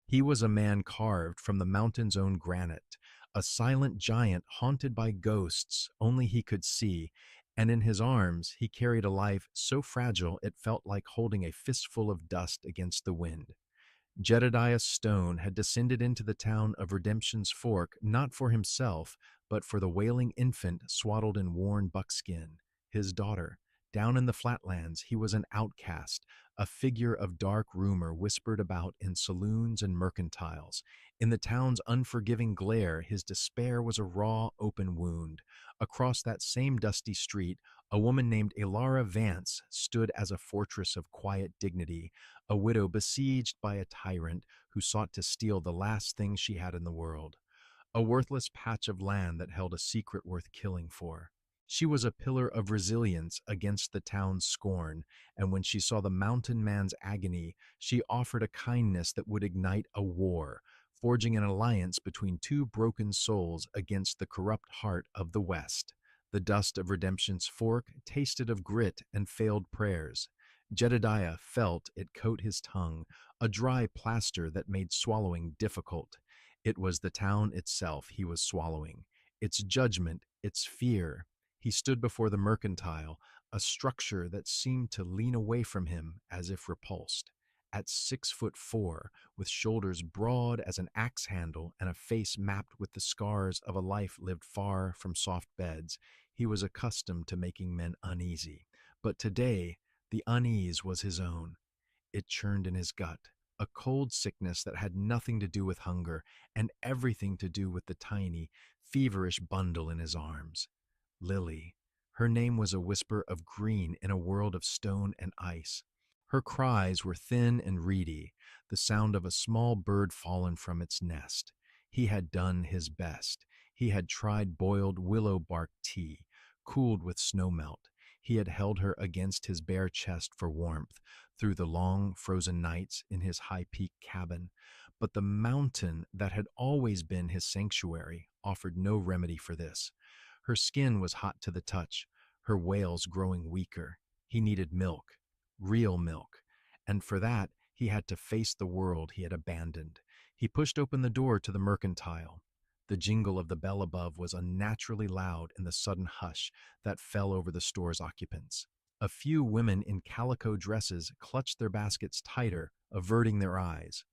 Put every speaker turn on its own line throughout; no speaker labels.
He was a man carved from the mountain's own granite, a silent giant haunted by ghosts only he could see, and in his arms he carried a life so fragile it felt like holding a fistful of dust against the wind. Jedidiah Stone had descended into the town of Redemption's Fork not for himself, but for the wailing infant swaddled in worn buckskin, his daughter. Down in the flatlands, he was an outcast, a figure of dark rumor whispered about in saloons and mercantiles. In the town's unforgiving glare, his despair was a raw, open wound. Across that same dusty street, a woman named Elara Vance stood as a fortress of quiet dignity, a widow besieged by a tyrant who sought to steal the last thing she had in the world, a worthless patch of land that held a secret worth killing for. She was a pillar of resilience against the town's scorn, and when she saw the mountain man's agony, she offered a kindness that would ignite a war, forging an alliance between two broken souls against the corrupt heart of the West. The dust of Redemption's Fork tasted of grit and failed prayers. Jedidiah felt it coat his tongue, a dry plaster that made swallowing difficult. It was the town itself he was swallowing, its judgment, its fear. He stood before the mercantile, a structure that seemed to lean away from him as if repulsed. At 6'4", with shoulders broad as an axe handle and a face mapped with the scars of a life lived far from soft beds, he was accustomed to making men uneasy. But today, the unease was his own. It churned in his gut, a cold sickness that had nothing to do with hunger and everything to do with the tiny, feverish bundle in his arms. Lily. Her name was a whisper of green in a world of stone and ice. Her cries were thin and reedy, the sound of a small bird fallen from its nest. He had done his best. He had tried boiled willow bark tea, cooled with snowmelt. He had held her against his bare chest for warmth through the long, frozen nights in his high-peaked cabin. But the mountain that had always been his sanctuary offered no remedy for this. Her skin was hot to the touch, her wails growing weaker. He needed milk, real milk, and for that he had to face the world he had abandoned. He pushed open the door to the mercantile. The jingle of the bell above was unnaturally loud in the sudden hush that fell over the store's occupants. A few women in calico dresses clutched their baskets tighter, averting their eyes.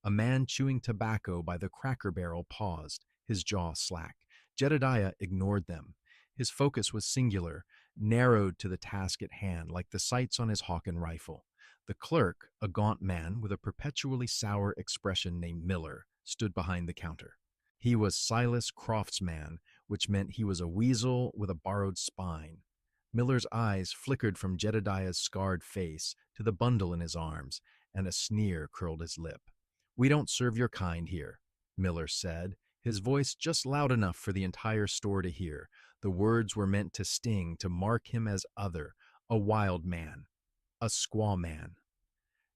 A man chewing tobacco by the cracker barrel paused, his jaw slack. Jedidiah ignored them. His focus was singular, narrowed to the task at hand, like the sights on his Hawken rifle. The clerk, a gaunt man with a perpetually sour expression named Miller, stood behind the counter. He was Silas Croft's man, which meant he was a weasel with a borrowed spine. Miller's eyes flickered from Jedidiah's scarred face to the bundle in his arms, and a sneer curled his lip. "We don't serve your kind here," Miller said, his voice just loud enough for the entire store to hear. The words were meant to sting, to mark him as other, a wild man, a squaw man.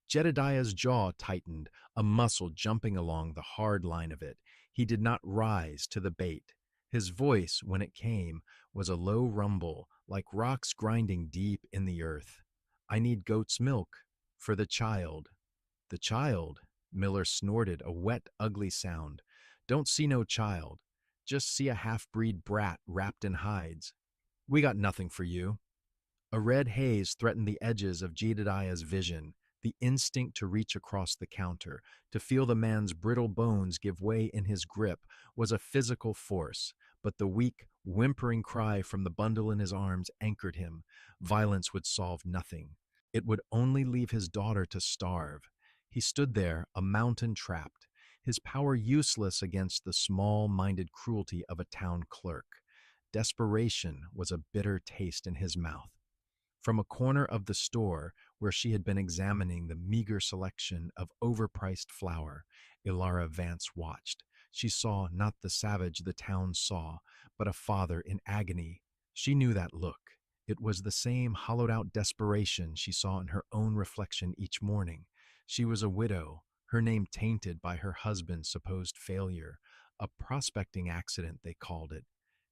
Jedidiah's jaw tightened, a muscle jumping along the hard line of it. He did not rise to the bait. His voice, when it came, was a low rumble, like rocks grinding deep in the earth. "I need goat's milk for the child." "The child?" Miller snorted, a wet, ugly sound. "Don't see no child. Just see a half-breed brat wrapped in hides. We got nothing for you." A red haze threatened the edges of Jedidiah's vision. The instinct to reach across the counter, to feel the man's brittle bones give way in his grip, was a physical force, but the weak, whimpering cry from the bundle in his arms anchored him. Violence would solve nothing. It would only leave his daughter to starve. He stood there, a mountain trapped, his power useless against the small-minded cruelty of a town clerk. Desperation was a bitter taste in his mouth. From a corner of the store, where she had been examining the meager selection of overpriced flour, Elara Vance watched. She saw not the savage the town saw, but a father in agony. She knew that look. It was the same hollowed-out desperation she saw in her own reflection each morning. She was a widow, her name tainted by her husband's supposed failure. A prospecting accident, they called it.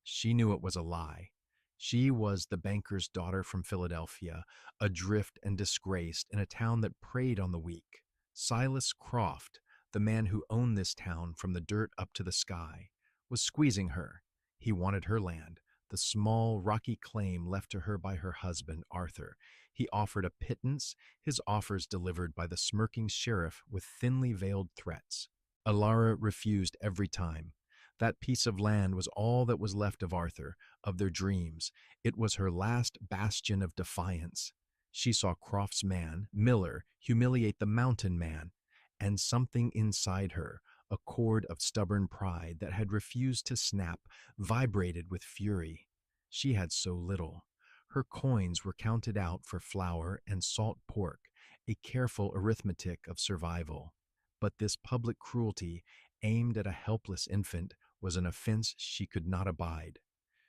She knew it was a lie. She was the banker's daughter from Philadelphia, adrift and disgraced in a town that preyed on the weak. Silas Croft, the man who owned this town from the dirt up to the sky, was squeezing her. He wanted her land, the small, rocky claim left to her by her husband, Arthur. He offered a pittance, his offers delivered by the smirking sheriff with thinly veiled threats. Elara refused every time. That piece of land was all that was left of Arthur, of their dreams. It was her last bastion of defiance. She saw Croft's man, Miller, humiliate the mountain man, and something inside her, a cord of stubborn pride that had refused to snap, vibrated with fury. She had so little. Her coins were counted out for flour and salt pork, a careful arithmetic of survival. But this public cruelty, aimed at a helpless infant, was an offense she could not abide.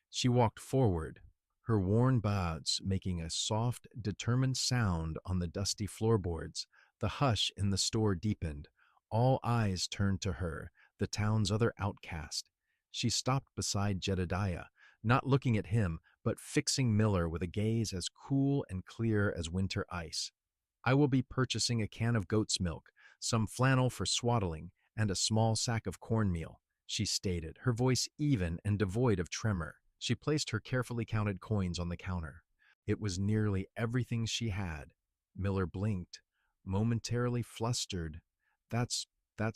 She walked forward, her worn boots making a soft, determined sound on the dusty floorboards. The hush in the store deepened. All eyes turned to her, the town's other outcast. She stopped beside Jedidiah, not looking at him, but fixing Miller with a gaze as cool and clear as winter ice. "I will be purchasing a can of goat's milk, some flannel for swaddling, and a small sack of cornmeal," she stated, her voice even and devoid of tremor. She placed her carefully counted coins on the counter. It was nearly everything she had. Miller blinked, momentarily flustered. That's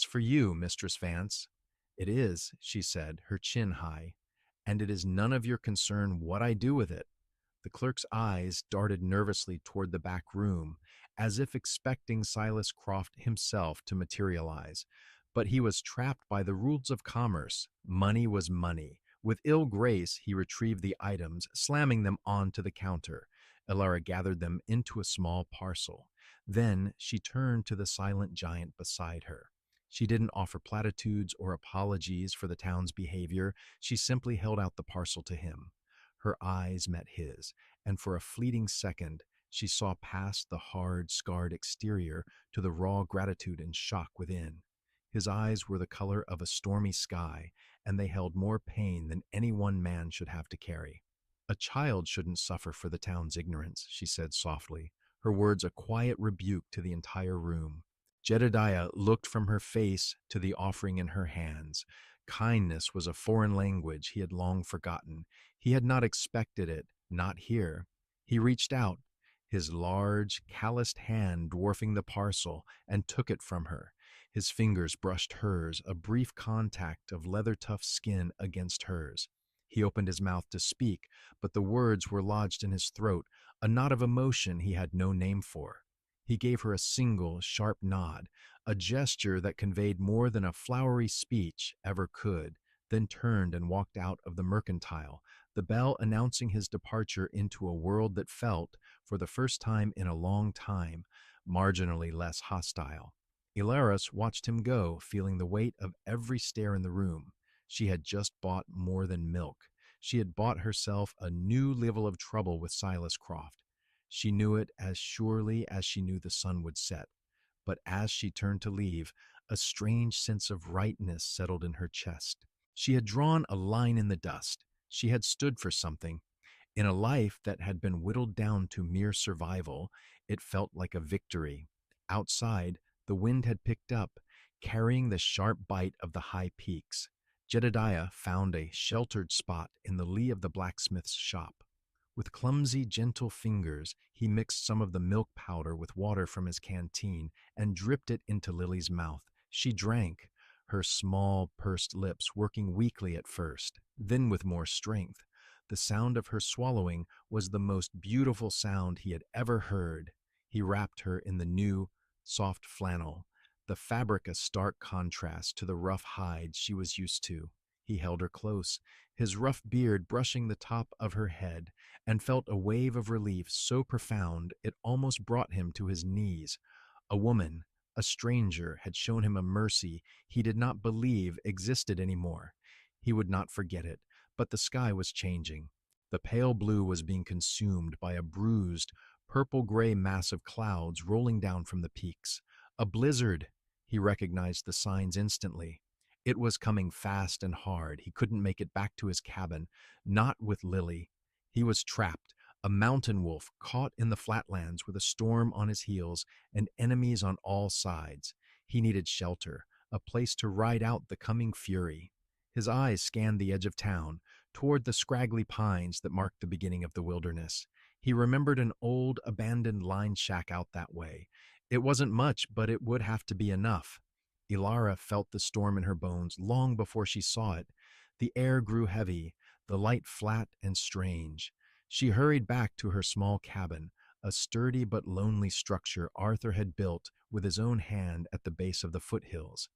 for you, Mistress Vance." "It is," she said, her chin high, "and it is none of your concern what I do with it." The clerk's eyes darted nervously toward the back room, as if expecting Silas Croft himself to materialize. But he was trapped by the rules of commerce. Money was money. With ill grace, he retrieved the items, slamming them onto the counter. Elara gathered them into a small parcel. Then she turned to the silent giant beside her. She didn't offer platitudes or apologies for the town's behavior. She simply held out the parcel to him. Her eyes met his, and for a fleeting second, she saw past the hard, scarred exterior to the raw gratitude and shock within. His eyes were the color of a stormy sky, and they held more pain than any one man should have to carry. "A child shouldn't suffer for the town's ignorance," she said softly, her words a quiet rebuke to the entire room. Jedidiah looked from her face to the offering in her hands. Kindness was a foreign language he had long forgotten. He had not expected it, not here. He reached out, his large, calloused hand dwarfing the parcel, and took it from her. His fingers brushed hers, a brief contact of leather-tough skin against hers. He opened his mouth to speak, but the words were lodged in his throat, a knot of emotion he had no name for. He gave her a single, sharp nod, a gesture that conveyed more than a flowery speech ever could, then turned and walked out of the mercantile, the bell announcing his departure into a world that felt, for the first time in a long time, marginally less hostile. Elaris watched him go, feeling the weight of every stare in the room. She had just bought more than milk. She had bought herself a new level of trouble with Silas Croft. She knew it as surely as she knew the sun would set. But as she turned to leave, a strange sense of rightness settled in her chest. She had drawn a line in the dust. She had stood for something. In a life that had been whittled down to mere survival, it felt like a victory. Outside, the wind had picked up, carrying the sharp bite of the high peaks. Jedidiah found a sheltered spot in the lee of the blacksmith's shop. With clumsy, gentle fingers, he mixed some of the milk powder with water from his canteen and dripped it into Lily's mouth. She drank, her small, pursed lips working weakly at first, then with more strength. The sound of her swallowing was the most beautiful sound he had ever heard. He wrapped her in the new, soft flannel, the fabric a stark contrast to the rough hide she was used to. He held her close, his rough beard brushing the top of her head, and felt a wave of relief so profound it almost brought him to his knees. A woman, a stranger, had shown him a mercy he did not believe existed anymore. He would not forget it, but the sky was changing. The pale blue was being consumed by a bruised, purple-gray mass of clouds rolling down from the peaks. A blizzard! He recognized the signs instantly. It was coming fast and hard. He couldn't make it back to his cabin, not with Lily. He was trapped, a mountain wolf caught in the flatlands with a storm on his heels and enemies on all sides. He needed shelter, a place to ride out the coming fury. His eyes scanned the edge of town, toward the scraggly pines that marked the beginning of the wilderness. He remembered an old, abandoned line shack out that way. It wasn't much, but it would have to be enough. Elara felt the storm in her bones long before she saw it. The air grew heavy, the light flat and strange. She hurried back to her small cabin, a sturdy but lonely structure Arthur had built with his own hand at the base of the foothills.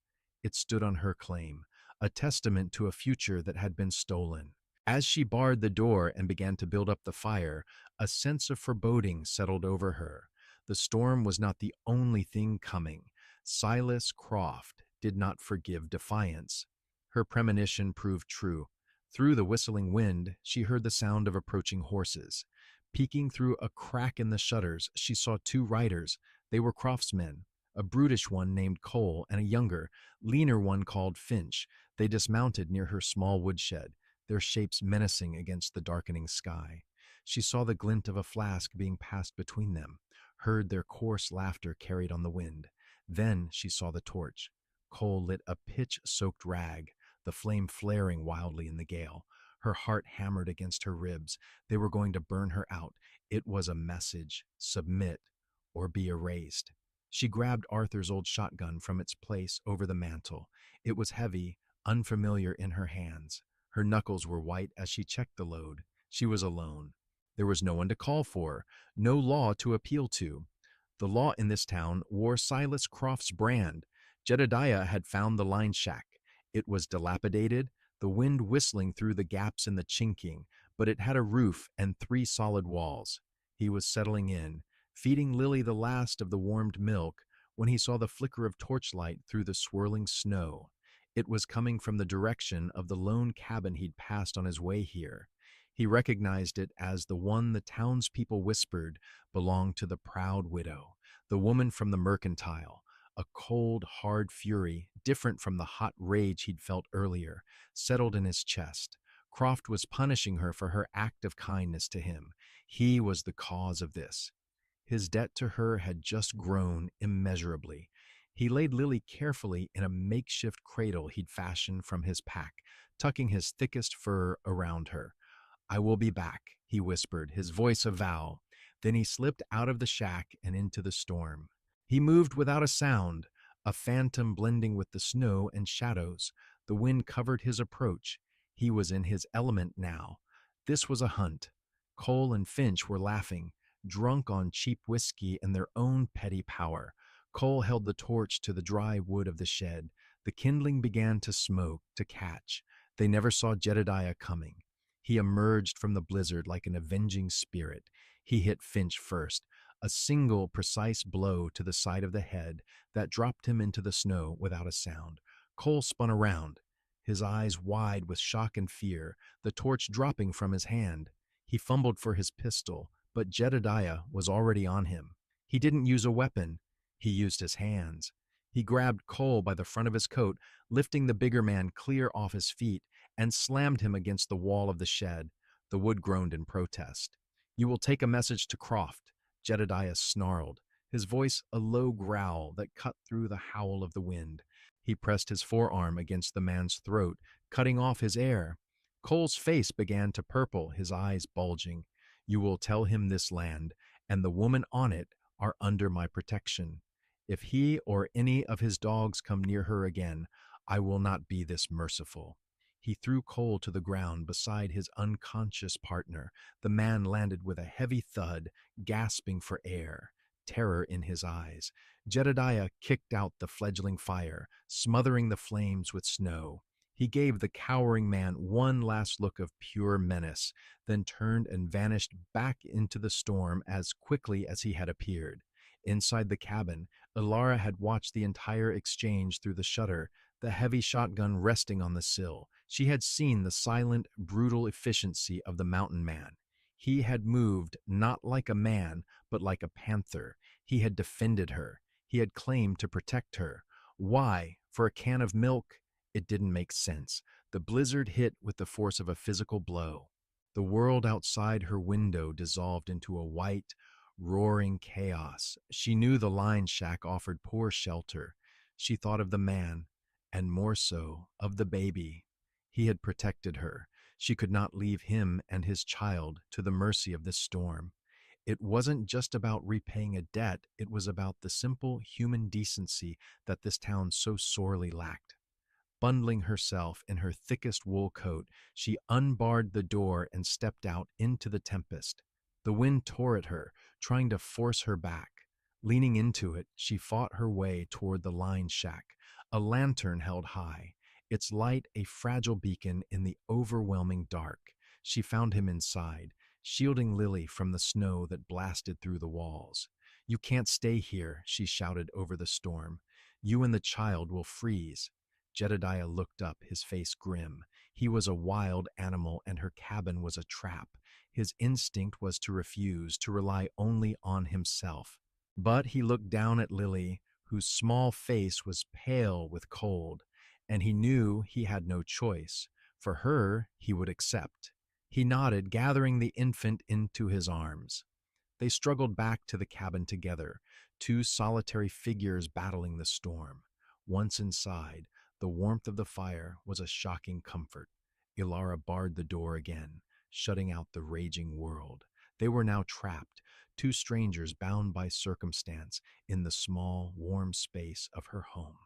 It stood on her claim, a testament to a future that had been stolen. As she barred the door and began to build up the fire, a sense of foreboding settled over her. The storm was not the only thing coming. Silas Croft did not forgive defiance. Her premonition proved true. Through the whistling wind, she heard the sound of approaching horses. Peeking through a crack in the shutters, she saw two riders. They were Croft's men, a brutish one named Cole and a younger, leaner one called Finch. They dismounted near her small woodshed, their shapes menacing against the darkening sky. She saw the glint of a flask being passed between them, heard their coarse laughter carried on the wind. Then she saw the torch. Cole lit a pitch-soaked rag, the flame flaring wildly in the gale. Her heart hammered against her ribs. They were going to burn her out. It was a message: submit or be erased. She grabbed Arthur's old shotgun from its place over the mantel. It was heavy, unfamiliar in her hands. Her knuckles were white as she checked the load. She was alone. There was no one to call for, no law to appeal to. The law in this town wore Silas Croft's brand. Jedidiah had found the line shack. It was dilapidated, the wind whistling through the gaps in the chinking, but it had a roof and 3 solid walls. He was settling in, feeding Lily the last of the warmed milk, when he saw the flicker of torchlight through the swirling snow. It was coming from the direction of the lone cabin he'd passed on his way here. He recognized it as the one the townspeople whispered belonged to the proud widow, the woman from the mercantile. A cold, hard fury, different from the hot rage he'd felt earlier, settled in his chest. Croft was punishing her for her act of kindness to him. He was the cause of this. His debt to her had just grown immeasurably. He laid Lily carefully in a makeshift cradle he'd fashioned from his pack, tucking his thickest fur around her. "I will be back," he whispered, his voice a vow. Then he slipped out of the shack and into the storm. He moved without a sound, a phantom blending with the snow and shadows. The wind covered his approach. He was in his element now. This was a hunt. Cole and Finch were laughing, drunk on cheap whiskey and their own petty power. Cole held the torch to the dry wood of the shed. The kindling began to smoke, to catch. They never saw Jedidiah coming. He emerged from the blizzard like an avenging spirit. He hit Finch first, a single precise blow to the side of the head that dropped him into the snow without a sound. Cole spun around, his eyes wide with shock and fear, the torch dropping from his hand. He fumbled for his pistol, but Jedidiah was already on him. He didn't use a weapon. He used his hands. He grabbed Cole by the front of his coat, lifting the bigger man clear off his feet, and slammed him against the wall of the shed. The wood groaned in protest. "You will take a message to Croft," Jedidiah snarled, his voice a low growl that cut through the howl of the wind. He pressed his forearm against the man's throat, cutting off his air. Cole's face began to purple, his eyes bulging. "You will tell him this land, and the woman on it, are under my protection. If he or any of his dogs come near her again, I will not be this merciful." He threw Cole to the ground beside his unconscious partner. The man landed with a heavy thud, gasping for air, terror in his eyes. Jedidiah kicked out the fledgling fire, smothering the flames with snow. He gave the cowering man one last look of pure menace, then turned and vanished back into the storm as quickly as he had appeared. Inside the cabin, Elara had watched the entire exchange through the shutter, the heavy shotgun resting on the sill. She had seen the silent, brutal efficiency of the mountain man. He had moved not like a man, but like a panther. He had defended her. He had claimed to protect her. Why? For a can of milk? It didn't make sense. The blizzard hit with the force of a physical blow. The world outside her window dissolved into a white, roaring chaos. She knew the line shack offered poor shelter. She thought of the man, and more so of the baby. He had protected her. She could not leave him and his child to the mercy of this storm. It wasn't just about repaying a debt, it was about the simple human decency that this town so sorely lacked. Bundling herself in her thickest wool coat, she unbarred the door and stepped out into the tempest. The wind tore at her, trying to force her back. Leaning into it, she fought her way toward the line shack, a lantern held high, its light a fragile beacon in the overwhelming dark. She found him inside, shielding Lily from the snow that blasted through the walls. "You can't stay here," she shouted over the storm. "You and the child will freeze." Jedidiah looked up, his face grim. He was a wild animal, and her cabin was a trap. His instinct was to refuse, to rely only on himself. But he looked down at Lily, whose small face was pale with cold, and he knew he had no choice. For her, he would accept. He nodded, gathering the infant into his arms. They struggled back to the cabin together, two solitary figures battling the storm. Once inside, the warmth of the fire was a shocking comfort. Elara barred the door again, shutting out the raging world. They were now trapped, two strangers bound by circumstance in the small, warm space of her home.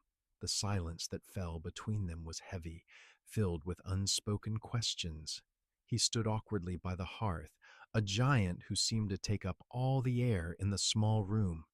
The silence that fell between them was heavy, filled with unspoken questions. He stood awkwardly by the hearth, a giant who seemed to take up all the air in the small room.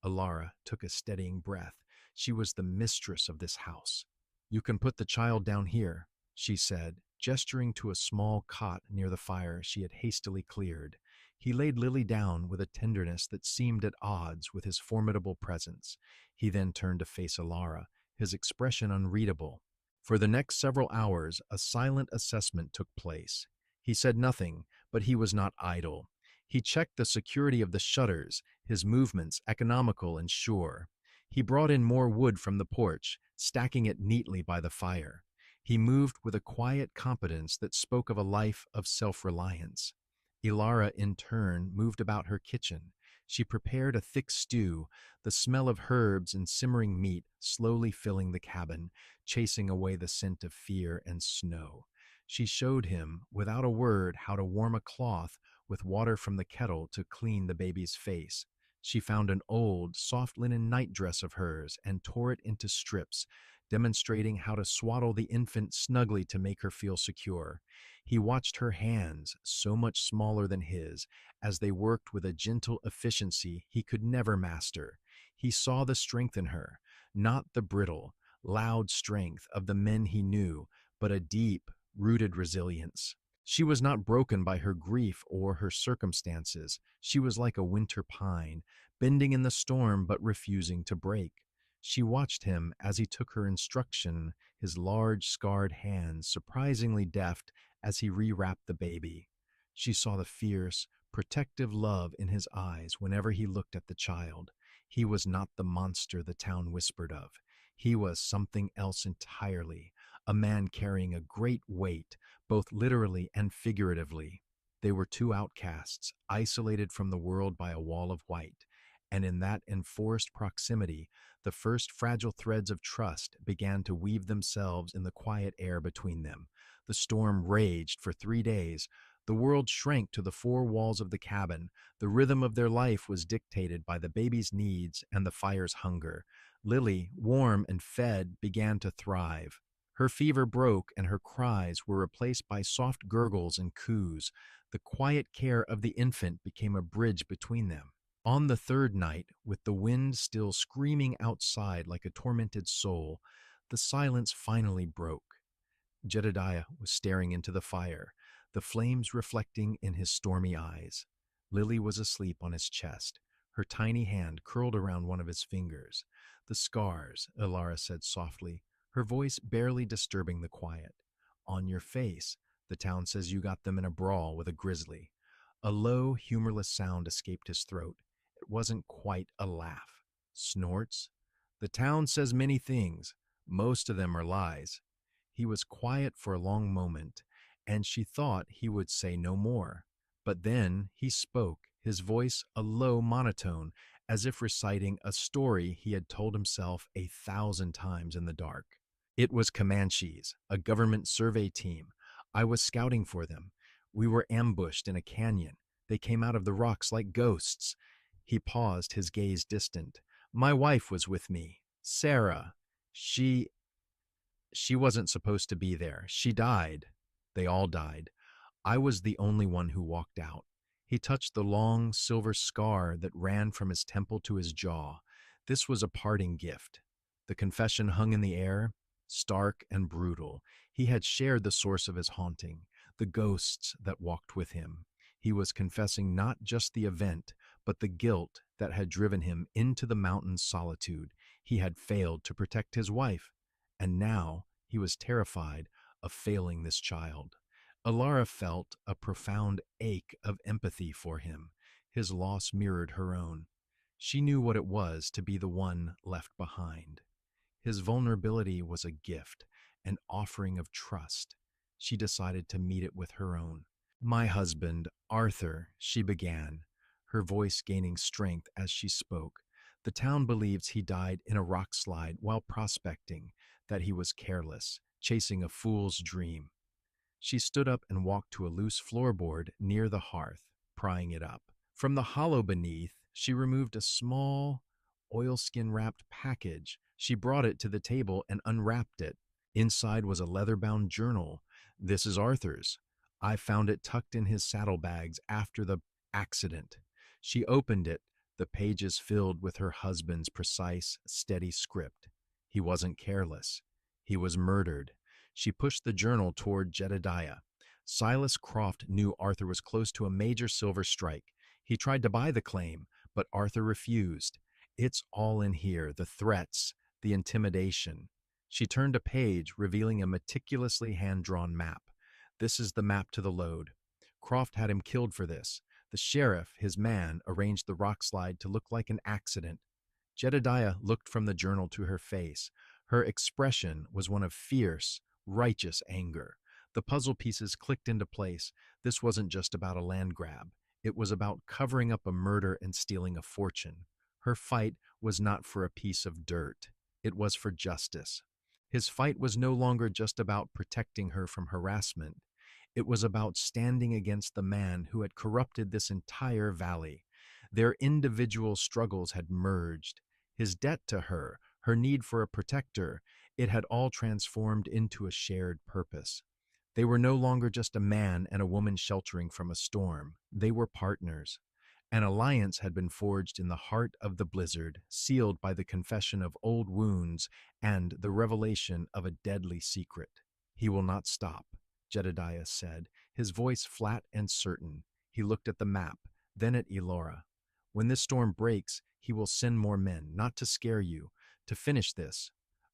Elara took a steadying breath. She was the mistress of this house. "You can put the child down here," she said, gesturing to a small cot near the fire she had hastily cleared. He laid Lily down with a tenderness that seemed at odds with his formidable presence. He then turned to face Elara, his expression unreadable. For the next several hours, a silent assessment took place. He said nothing, but he was not idle. He checked the security of the shutters, his movements economical and sure. He brought in more wood from the porch, stacking it neatly by the fire. He moved with a quiet competence that spoke of a life of self-reliance. Elara, in turn, moved about her kitchen. She prepared a thick stew, the smell of herbs and simmering meat slowly filling the cabin, chasing away the scent of fear and snow. She showed him, without a word, how to warm a cloth with water from the kettle to clean the baby's face. She found an old, soft linen nightdress of hers and tore it into strips, demonstrating how to swaddle the infant snugly to make her feel secure. He watched her hands, so much smaller than his, as they worked with a gentle efficiency he could never master. He saw the strength in her, not the brittle, loud strength of the men he knew, but a deep, rooted resilience. She was not broken by her grief or her circumstances. She was like a winter pine, bending in the storm but refusing to break. She watched him as he took her instruction, his large, scarred hands surprisingly deft as he rewrapped the baby. She saw the fierce, protective love in his eyes whenever he looked at the child. He was not the monster the town whispered of. He was something else entirely, a man carrying a great weight, both literally and figuratively. They were two outcasts, isolated from the world by a wall of white, and in that enforced proximity, the first fragile threads of trust began to weave themselves in the quiet air between them. The storm raged for 3 days. The world shrank to the four walls of the cabin. The rhythm of their life was dictated by the baby's needs and the fire's hunger. Lily, warm and fed, began to thrive. Her fever broke, and her cries were replaced by soft gurgles and coos. The quiet care of the infant became a bridge between them. On the third night, with the wind still screaming outside like a tormented soul, the silence finally broke. Jedidiah was staring into the fire, the flames reflecting in his stormy eyes. Lily was asleep on his chest, her tiny hand curled around one of his fingers. "The scars," Elara said softly, her voice barely disturbing the quiet. "On your face. The town says you got them in a brawl with a grizzly." A low, humorless sound escaped his throat. It wasn't quite a laugh. "Snorts? The town says many things. Most of them are lies." He was quiet for a long moment, and she thought he would say no more. But then he spoke, his voice a low monotone, as if reciting a story he had told himself 1,000 times in the dark. It was Comanches, a government survey team. I was scouting for them. We were ambushed in a canyon. They came out of the rocks like ghosts. He paused, his gaze distant. My wife was with me. Sarah. She she wasn't supposed to be there. She died. They all died. I was the only one who walked out. He touched the long silver scar that ran from his temple to his jaw. This was a parting gift. The confession hung in the air, stark and brutal. He had shared the source of his haunting, the ghosts that walked with him. He was confessing not just the event, but the guilt that had driven him into the mountain's solitude. He had failed to protect his wife, and now he was terrified of failing this child. Elara felt a profound ache of empathy for him. His loss mirrored her own. She knew what it was to be the one left behind. His vulnerability was a gift, an offering of trust. She decided to meet it with her own. My husband, Arthur, she began, her voice gaining strength as she spoke. The town believes he died in a rock slide while prospecting, that he was careless, chasing a fool's dream. She stood up and walked to a loose floorboard near the hearth, prying it up. From the hollow beneath, she removed a small, oilskin-wrapped package. She brought it to the table and unwrapped it. Inside was a leather-bound journal. This is Arthur's. I found it tucked in his saddlebags after the accident. She opened it, the pages filled with her husband's precise, steady script. He wasn't careless. He was murdered. She pushed the journal toward Jedidiah. Silas Croft knew Arthur was close to a major silver strike. He tried to buy the claim, but Arthur refused. It's all in here, the threats, the intimidation. She turned a page, revealing a meticulously hand-drawn map. This is the map to the lode. Croft had him killed for this. The sheriff, his man, arranged the rock slide to look like an accident. Jedidiah looked from the journal to her face. Her expression was one of fierce, righteous anger. The puzzle pieces clicked into place. This wasn't just about a land grab. It was about covering up a murder and stealing a fortune. Her fight was not for a piece of dirt. It was for justice. His fight was no longer just about protecting her from harassment. It was about standing against the man who had corrupted this entire valley. Their individual struggles had merged. His debt to her, her need for a protector, it had all transformed into a shared purpose. They were no longer just a man and a woman sheltering from a storm. They were partners. An alliance had been forged in the heart of the blizzard, sealed by the confession of old wounds and the revelation of a deadly secret. He will not stop, Jedidiah said, his voice flat and certain. He looked at the map, then at Elara. When this storm breaks, he will send more men, not to scare you, to finish this.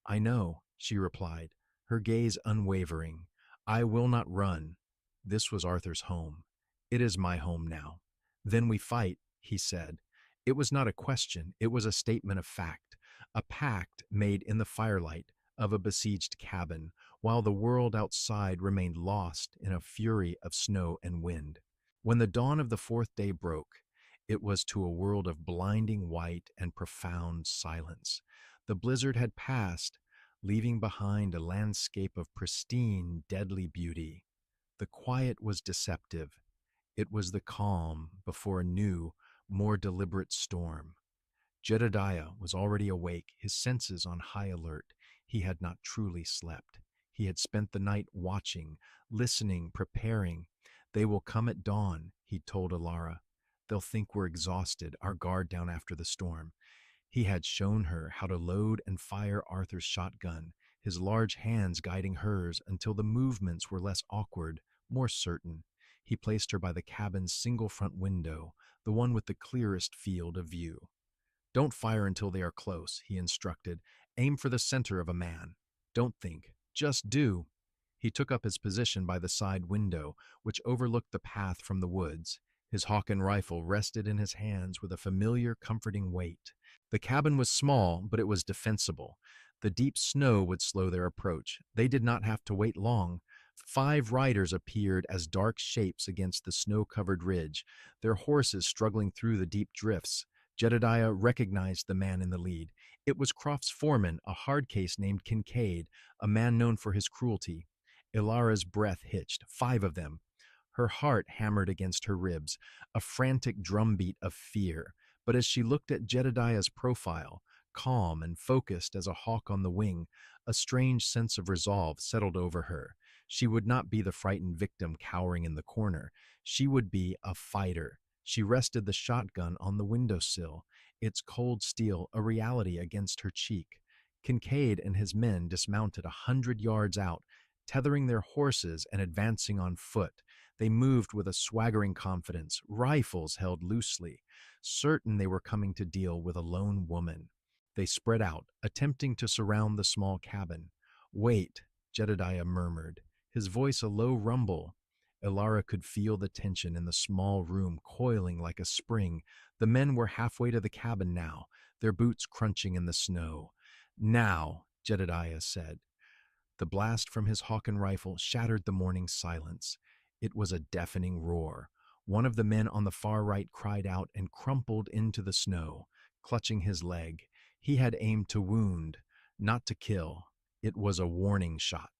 I know, she replied, her gaze unwavering. I will not run. This was Arthur's home. It is my home now. Then we fight, he said. It was not a question, it was a statement of fact, a pact made in the firelight of a besieged cabin, while the world outside remained lost in a fury of snow and wind. When the dawn of the fourth day broke, it was to a world of blinding white and profound silence. The blizzard had passed, leaving behind a landscape of pristine, deadly beauty. The quiet was deceptive. It was the calm before a new, more deliberate storm. Jedidiah was already awake, his senses on high alert. He had not truly slept. He had spent the night watching, listening, preparing. They will come at dawn, he told Elara. They'll think we're exhausted, our guard down after the storm. He had shown her how to load and fire Arthur's shotgun, his large hands guiding hers until the movements were less awkward, more certain. He placed her by the cabin's single front window, the one with the clearest field of view. Don't fire until they are close, he instructed. Aim for the center of a man. Don't think, just do. He took up his position by the side window, which overlooked the path from the woods. His hawk and rifle rested in his hands with a familiar, comforting weight. The cabin was small, but it was defensible. The deep snow would slow their approach. They did not have to wait long. 5 riders appeared as dark shapes against the snow-covered ridge, their horses struggling through the deep drifts. Jedidiah recognized the man in the lead. It was Croft's foreman, a hard case named Kincaid, a man known for his cruelty. Ilara's breath hitched, 5 of them. Her heart hammered against her ribs, a frantic drumbeat of fear. But as she looked at Jedidiah's profile, calm and focused as a hawk on the wing, a strange sense of resolve settled over her. She would not be the frightened victim cowering in the corner. She would be a fighter. She rested the shotgun on the windowsill, its cold steel a reality against her cheek. Kincaid and his men dismounted 100 yards out, tethering their horses and advancing on foot. They moved with a swaggering confidence, rifles held loosely, certain they were coming to deal with a lone woman. They spread out, attempting to surround the small cabin. "Wait," Jedediah murmured, his voice a low rumble. Elara could feel the tension in the small room coiling like a spring. The men were halfway to the cabin now, their boots crunching in the snow. "Now," Jedediah said. The blast from his Hawken rifle shattered the morning silence. It was a deafening roar. One of the men on the far right cried out and crumpled into the snow, clutching his leg. He had aimed to wound, not to kill. It was a warning shot.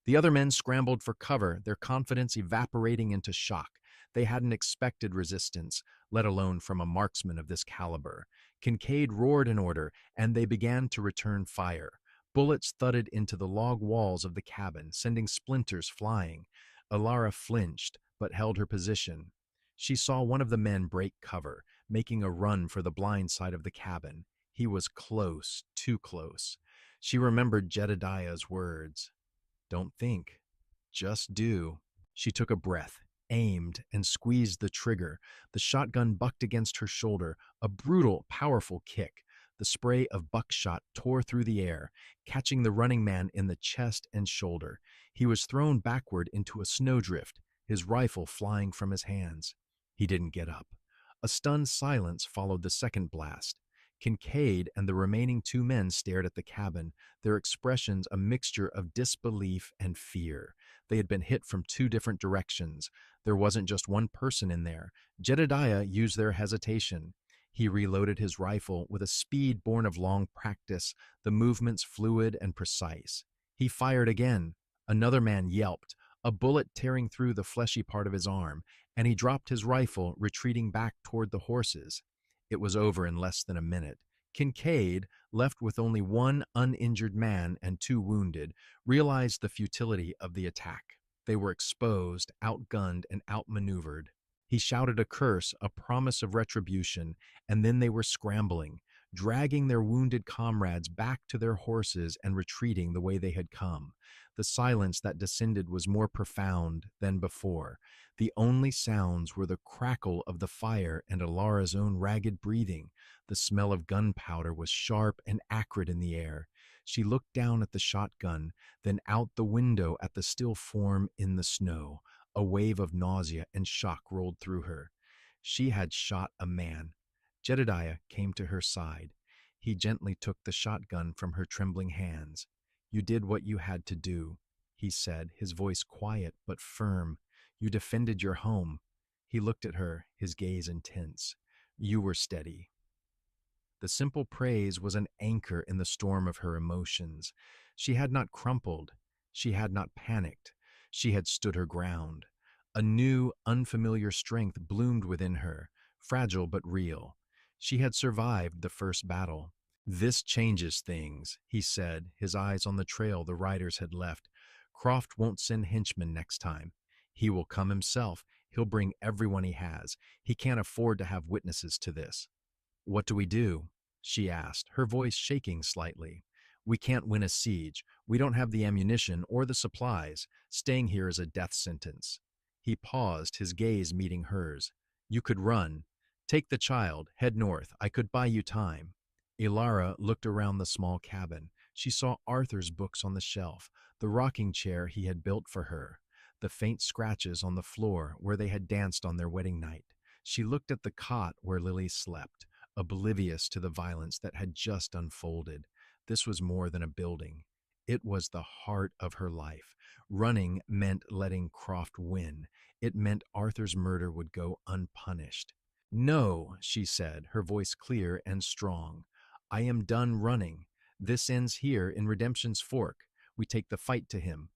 The other men scrambled for cover, their confidence evaporating into shock. They hadn't expected resistance, let alone from a marksman of this caliber. Kincaid roared an order, and they began to return fire. Bullets thudded into the log walls of the cabin, sending splinters flying. Elara flinched, but held her position. She saw one of the men break cover, making a run for the blind side of the cabin. He was close, too close. She remembered Jedediah's words. "Don't think, just do." She took a breath, aimed, and squeezed the trigger. The shotgun bucked against her shoulder, a brutal, powerful kick. The spray of buckshot tore through the air, catching the running man in the chest and shoulder. He was thrown backward into a snowdrift, his rifle flying from his hands. He didn't get up. A stunned silence followed the second blast. Kincaid and the remaining 2 men stared at the cabin, their expressions a mixture of disbelief and fear. They had been hit from 2 different directions. There wasn't just one person in there. Jedidiah used their hesitation. He reloaded his rifle with a speed born of long practice, the movements fluid and precise. He fired again. Another man yelped, a bullet tearing through the fleshy part of his arm, and he dropped his rifle, retreating back toward the horses. It was over in less than a minute. Kincaid, left with only 1 uninjured man and 2 wounded, realized the futility of the attack. They were exposed, outgunned, and outmaneuvered. He shouted a curse, a promise of retribution, and then they were scrambling, dragging their wounded comrades back to their horses and retreating the way they had come. The silence that descended was more profound than before. The only sounds were the crackle of the fire and Alara's own ragged breathing. The smell of gunpowder was sharp and acrid in the air. She looked down at the shotgun, then out the window at the still form in the snow. A wave of nausea and shock rolled through her. She had shot a man. Jedidiah came to her side. He gently took the shotgun from her trembling hands. "You did what you had to do," he said, his voice quiet but firm. "You defended your home." He looked at her, his gaze intense. "You were steady." The simple praise was an anchor in the storm of her emotions. She had not crumpled. She had not panicked. She had stood her ground. A new, unfamiliar strength bloomed within her, fragile but real. She had survived the first battle. "This changes things," he said, his eyes on the trail the riders had left. "Croft won't send henchmen next time. He will come himself. He'll bring everyone he has. He can't afford to have witnesses to this." "What do we do?" she asked, her voice shaking slightly. "We can't win a siege. We don't have the ammunition or the supplies. Staying here is a death sentence." He paused, his gaze meeting hers. "You could run. Take the child. Head north. I could buy you time." Elara looked around the small cabin. She saw Arthur's books on the shelf, the rocking chair he had built for her, the faint scratches on the floor where they had danced on their wedding night. She looked at the cot where Lily slept, oblivious to the violence that had just unfolded. This was more than a building. It was the heart of her life. Running meant letting Croft win. It meant Arthur's murder would go unpunished. "No," she said, her voice clear and strong. I am done running. This ends here in Redemption's Fork. We take the fight to him.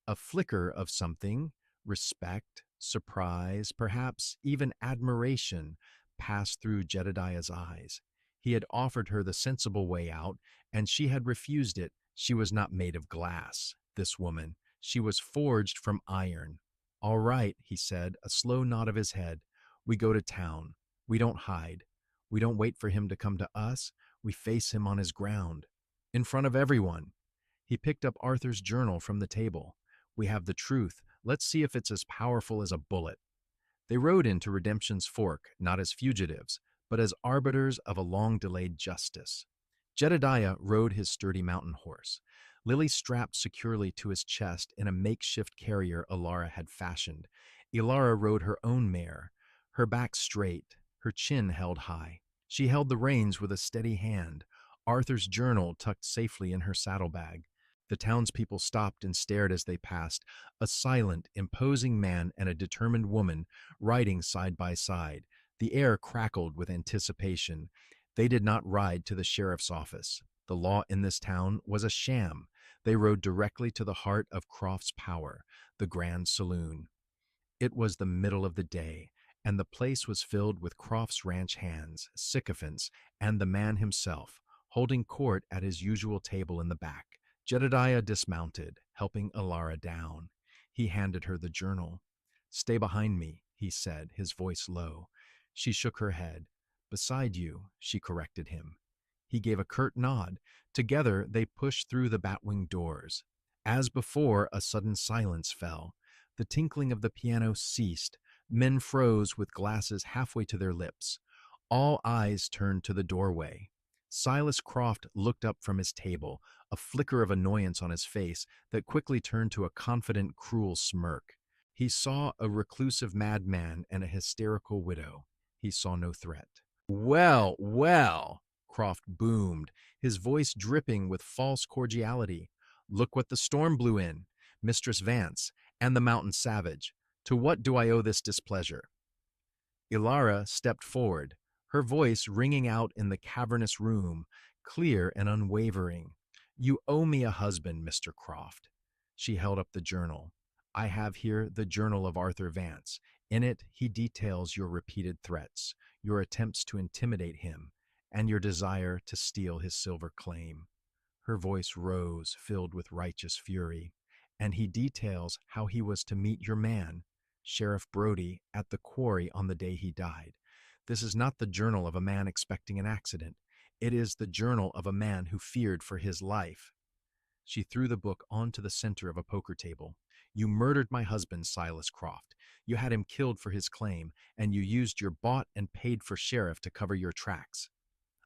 A flicker of something, respect, surprise, perhaps even admiration, passed through Jedidiah's eyes. He had offered her the sensible way out, and she had refused it. She was not made of glass, this woman. She was forged from iron. All right, he said, a slow nod of his head. We go to town. We don't hide. We don't wait for him to come to us. We face him on his ground. In front of everyone. He picked up Arthur's journal from the table. We have the truth. Let's see if it's as powerful as a bullet. They rode into Redemption's Fork, not as fugitives, but as arbiters of a long-delayed justice. Jedidiah rode his sturdy mountain horse, Lily strapped securely to his chest in a makeshift carrier Elara had fashioned. Elara rode her own mare, her back straight, her chin held high. She held the reins with a steady hand, Arthur's journal tucked safely in her saddlebag. The townspeople stopped and stared as they passed, a silent, imposing man and a determined woman riding side by side. The air crackled with anticipation. They did not ride to the sheriff's office. The law in this town was a sham. They rode directly to the heart of Croft's power, the Grand Saloon. It was the middle of the day, and the place was filled with Croft's ranch hands, sycophants, and the man himself, holding court at his usual table in the back. Jedidiah dismounted, helping Elara down. He handed her the journal. "Stay behind me," he said, his voice low. She shook her head. "Beside you," she corrected him. He gave a curt nod. Together they pushed through the batwing doors. As before, a sudden silence fell. The tinkling of the piano ceased. Men froze with glasses halfway to their lips. All eyes turned to the doorway. Silas Croft looked up from his table, a flicker of annoyance on his face that quickly turned to a confident, cruel smirk. He saw a reclusive madman and a hysterical widow. He saw no threat. "Well, well," Croft boomed, his voice dripping with false cordiality. "Look what the storm blew in, Mistress Vance, and the mountain savage. To what do I owe this displeasure?" Elara stepped forward, her voice ringing out in the cavernous room, clear and unwavering. "You owe me a husband, Mr. Croft." She held up the journal. "I have here the journal of Arthur Vance. In it, he details your repeated threats, your attempts to intimidate him, and your desire to steal his silver claim." Her voice rose, filled with righteous fury. "And he details how he was to meet your man, Sheriff Brody, at the quarry on the day he died. This is not the journal of a man expecting an accident. It is the journal of a man who feared for his life." She threw the book onto the center of a poker table. "You murdered my husband, Silas Croft. You had him killed for his claim, and you used your bought and paid for sheriff to cover your tracks."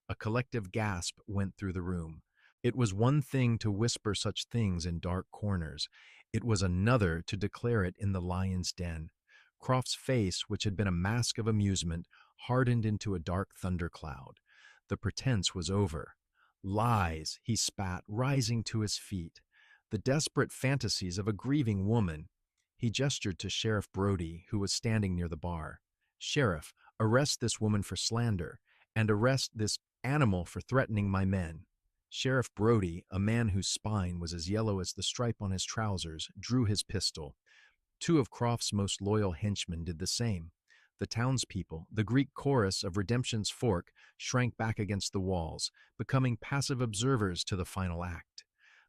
A collective gasp went through the room. It was one thing to whisper such things in dark corners. It was another to declare it in the lion's den. Croft's face, which had been a mask of amusement, hardened into a dark thundercloud. The pretense was over. "Lies," he spat, rising to his feet. "The desperate fantasies of a grieving woman." He gestured to Sheriff Brody, who was standing near the bar. "Sheriff, arrest this woman for slander, and arrest this animal for threatening my men." Sheriff Brody, a man whose spine was as yellow as the stripe on his trousers, drew his pistol. Two of Croft's most loyal henchmen did the same. The townspeople, the Greek chorus of Redemption's Fork, shrank back against the walls, becoming passive observers to the final act.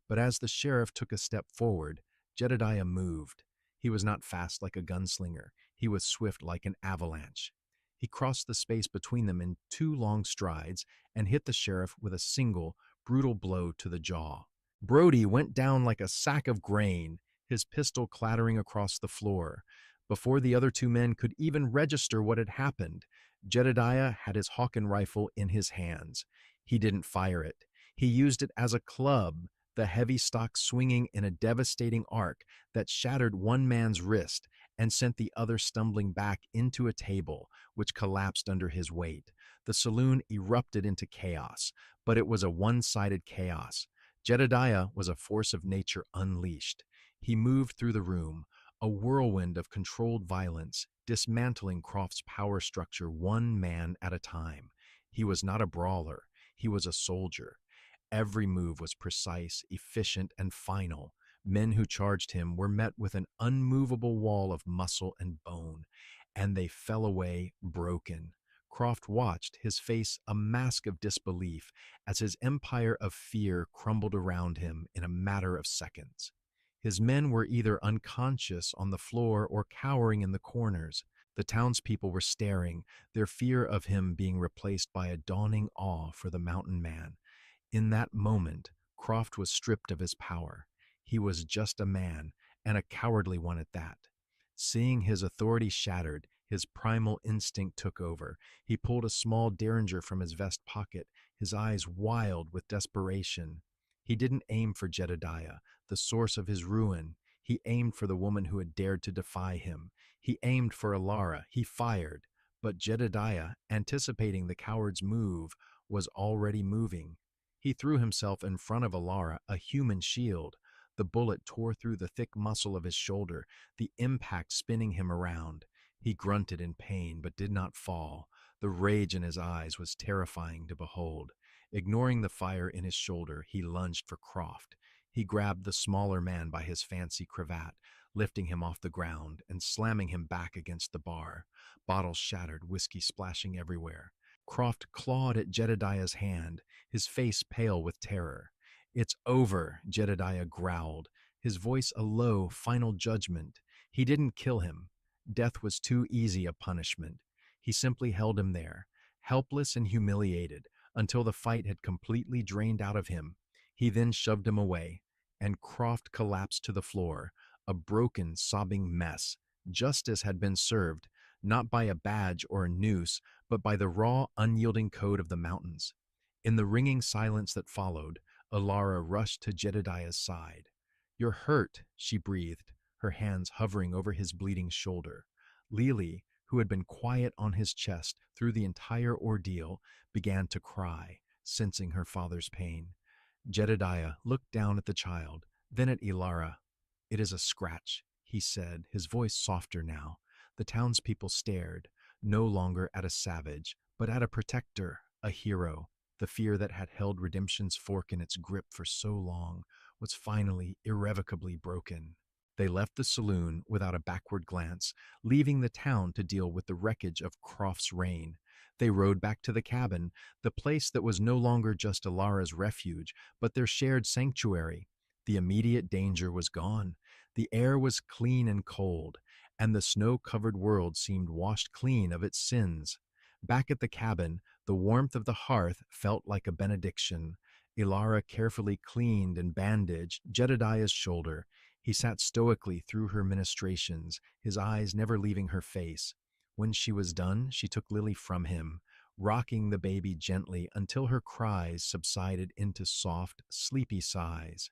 But as the sheriff took a step forward, Jedidiah moved. He was not fast like a gunslinger. He was swift like an avalanche. He crossed the space between them in two long strides and hit the sheriff with a single, brutal blow to the jaw. Brody went down like a sack of grain, his pistol clattering across the floor. Before the other two men could even register what had happened, Jedidiah had his Hawken rifle in his hands. He didn't fire it. He used it as a club, the heavy stock swinging in a devastating arc that shattered one man's wrist and sent the other stumbling back into a table, which collapsed under his weight. The saloon erupted into chaos, but it was a one-sided chaos. Jedidiah was a force of nature unleashed. He moved through the room, a whirlwind of controlled violence, dismantling Croft's power structure one man at a time. He was not a brawler. He was a soldier. Every move was precise, efficient, and final. Men who charged him were met with an unmovable wall of muscle and bone, and they fell away broken. Croft watched, his face a mask of disbelief, as his empire of fear crumbled around him in a matter of seconds. His men were either unconscious on the floor or cowering in the corners. The townspeople were staring, their fear of him being replaced by a dawning awe for the mountain man. In that moment, Croft was stripped of his power. He was just a man, and a cowardly one at that. Seeing his authority shattered, his primal instinct took over. He pulled a small derringer from his vest pocket, his eyes wild with desperation. He didn't aim for Jedidiah, the source of his ruin. He aimed for the woman who had dared to defy him. He aimed for Elara. He fired. But Jedidiah, anticipating the coward's move, was already moving. He threw himself in front of Elara, a human shield. The bullet tore through the thick muscle of his shoulder, the impact spinning him around. He grunted in pain, but did not fall. The rage in his eyes was terrifying to behold. Ignoring the fire in his shoulder, he lunged for Croft. He grabbed the smaller man by his fancy cravat, lifting him off the ground and slamming him back against the bar. Bottles shattered, whiskey splashing everywhere. Croft clawed at Jedidiah's hand, his face pale with terror. "It's over," Jedidiah growled, his voice a low, final judgment. He didn't kill him. Death was too easy a punishment. He simply held him there, helpless and humiliated, until the fight had completely drained out of him. He then shoved him away, and Croft collapsed to the floor, a broken, sobbing mess. Justice had been served, not by a badge or a noose, but by the raw, unyielding code of the mountains. In the ringing silence that followed, Elara rushed to Jedidiah's side. "You're hurt," she breathed, her hands hovering over his bleeding shoulder. Lily, who had been quiet on his chest through the entire ordeal, began to cry, sensing her father's pain. Jedidiah looked down at the child, then at Elara. "It is a scratch," he said, his voice softer now. The townspeople stared, no longer at a savage, but at a protector, a hero. The fear that had held redemption's fork in its grip for so long was finally irrevocably broken. They left the saloon without a backward glance, leaving the town to deal with the wreckage of Croft's reign. They rode back to the cabin, the place that was no longer just Elara's refuge, but their shared sanctuary. The immediate danger was gone. The air was clean and cold, and the snow-covered world seemed washed clean of its sins. Back at the cabin, the warmth of the hearth felt like a benediction. Elara carefully cleaned and bandaged Jedidiah's shoulder. He sat stoically through her ministrations, his eyes never leaving her face. When she was done, she took Lily from him, rocking the baby gently until her cries subsided into soft, sleepy sighs.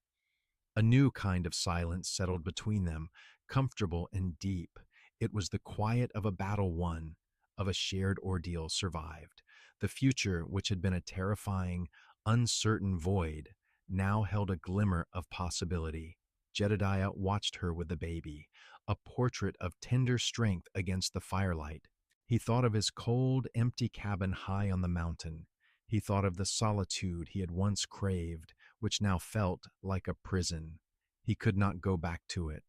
A new kind of silence settled between them, comfortable and deep. It was the quiet of a battle won, of a shared ordeal survived. The future, which had been a terrifying, uncertain void, now held a glimmer of possibility. Jedidiah watched her with the baby, a portrait of tender strength against the firelight. He thought of his cold, empty cabin high on the mountain. He thought of the solitude he had once craved, which now felt like a prison. He could not go back to it.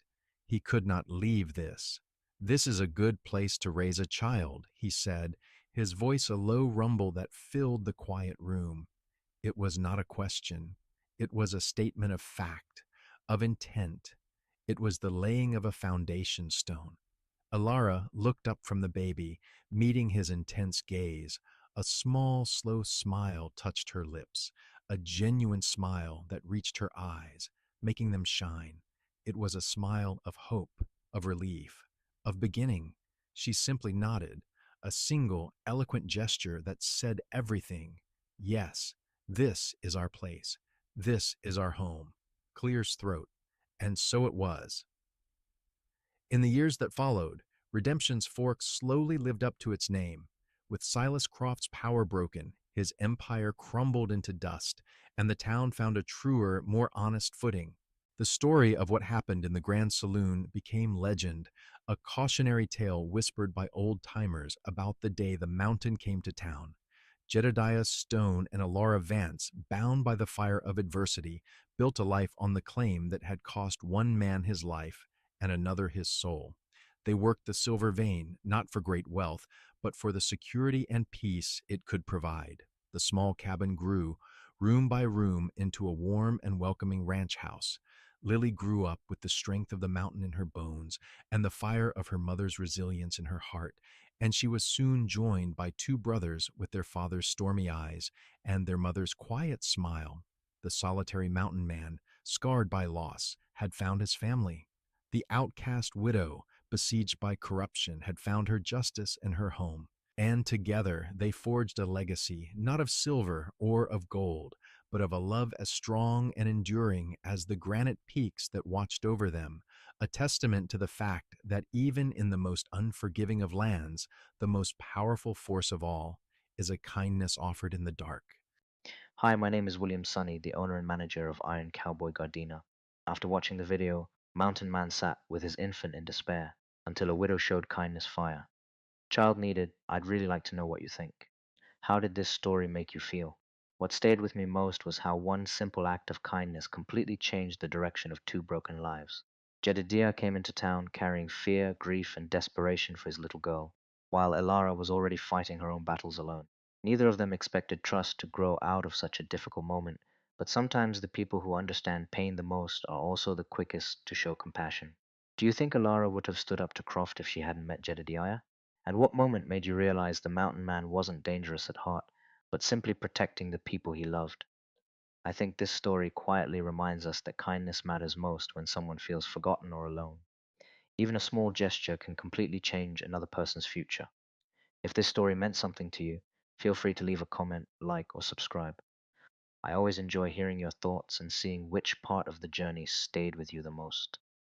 He could not leave this. "This is a good place to raise a child," he said, his voice a low rumble that filled the quiet room. It was not a question. It was a statement of fact, of intent. It was the laying of a foundation stone. Elara looked up from the baby, meeting his intense gaze. A small, slow smile touched her lips, a genuine smile that reached her eyes, making them shine. It was a smile of hope, of relief, of beginning. She simply nodded, a single, eloquent gesture that said everything. "Yes, this is our place. This is our home." Clear as throat. And so it was. In the years that followed, Redemption's Fork slowly lived up to its name. With Silas Croft's power broken, his empire crumbled into dust, and the town found a truer, more honest footing. The story of what happened in the Grand Saloon became legend, a cautionary tale whispered by old-timers about the day the mountain came to town. Jedidiah Stone and Elara Vance, bound by the fire of adversity, built a life on the claim that had cost one man his life and another his soul. They worked the silver vein, not for great wealth, but for the security and peace it could provide. The small cabin grew, room by room, into a warm and welcoming ranch house. Lily grew up with the strength of the mountain in her bones and the fire of her mother's resilience in her heart, and she was soon joined by two brothers with their father's stormy eyes and their mother's quiet smile. The solitary mountain man, scarred by loss, had found his family. The outcast widow, besieged by corruption, had found her justice and her home. And together they forged a legacy, not of silver or of gold, but of a love as strong and enduring as the granite peaks that watched over them, a testament to the fact that even in the most unforgiving of lands, the most powerful force of all is a kindness offered in the dark.
Hi, my name is William Sunny, the owner and manager of Iron Cowboy Gardena. After watching the video, Mountain Man sat with his infant in despair until a widow showed kindness fire. Child needed, I'd really like to know what you think. How did this story make you feel? What stayed with me most was how one simple act of kindness completely changed the direction of two broken lives. Jedidiah came into town carrying fear, grief, and desperation for his little girl, while Elara was already fighting her own battles alone. Neither of them expected trust to grow out of such a difficult moment, but sometimes the people who understand pain the most are also the quickest to show compassion. Do you think Elara would have stood up to Croft if she hadn't met Jedidiah? And what moment made you realize the mountain man wasn't dangerous at heart, but simply protecting the people he loved? I think this story quietly reminds us that kindness matters most when someone feels forgotten or alone. Even a small gesture can completely change another person's future. If this story meant something to you, feel free to leave a comment, like, or subscribe. I always enjoy hearing your thoughts and seeing which part of the journey stayed with you the most.